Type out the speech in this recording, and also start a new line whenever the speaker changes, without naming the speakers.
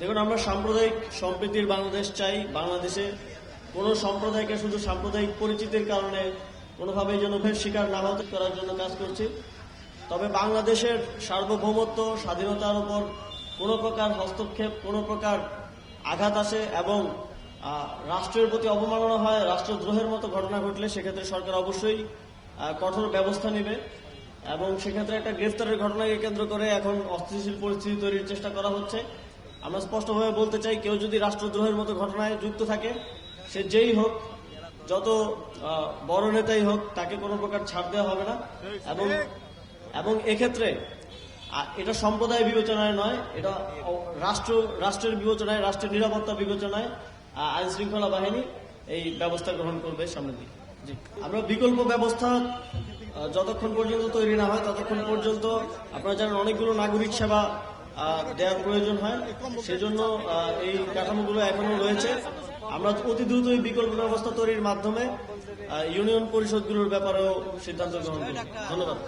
দেখুন, আমরা সাম্প্রদায়িক সম্প্রীতির বাংলাদেশ চাই। বাংলাদেশে কোনো সম্প্রদায়কে শুধু সাম্প্রদায়িক পরিচিতির কারণে কোনোভাবেই যেন ফের শিকার না হতে করার জন্য কাজ করছি। তবে বাংলাদেশের সার্বভৌমত্ব স্বাধীনতার উপর কোনো প্রকার হস্তক্ষেপ, কোনো প্রকার আঘাত আসে এবং রাষ্ট্রের প্রতি অবমাননা হয়, রাষ্ট্রদ্রোহের মতো ঘটনা ঘটলে সেক্ষেত্রে সরকার অবশ্যই কঠোর ব্যবস্থা নেবে এবং সেক্ষেত্রে একটা গ্রেফতারের ঘটনাকে কেন্দ্র করে এখন অস্থিতিশীল পরিস্থিতি তৈরির চেষ্টা করা হচ্ছে। আমরা স্পষ্টভাবে বলতে চাই, কেউ যদি রাষ্ট্রদ্রোহের মতো ঘটনায় যুক্ত থাকে, সে যেই হোক, যত বড় নেতাই হোক, তাকে কোনো প্রকার ছাড় দেওয়া হবে না। এবং এক্ষেত্রে এটা সম্প্রদায় বিবেচনায় নয়, এটা রাষ্ট্রের বিবেচনায়, রাষ্ট্রের নিরাপত্তা বিবেচনায় আইন শৃঙ্খলা বাহিনী এই ব্যবস্থা গ্রহণ করবে সামনের দিকে। জি, আমরা বিকল্প ব্যবস্থা যতক্ষণ পর্যন্ত তৈরি না হয় ততক্ষণ পর্যন্ত আপনারা জানেন অনেকগুলো নাগরিক সেবা দেওয়ার প্রয়োজন হয়, সেজন্য এই কাঠামোগুলো এখনো রয়েছে। আমরা অতি দ্রুত এই বিকল্প ব্যবস্থা তৈরির মাধ্যমে ইউনিয়ন পরিষদগুলোর ব্যাপারেও সিদ্ধান্ত গ্রহণ করব। ধন্যবাদ।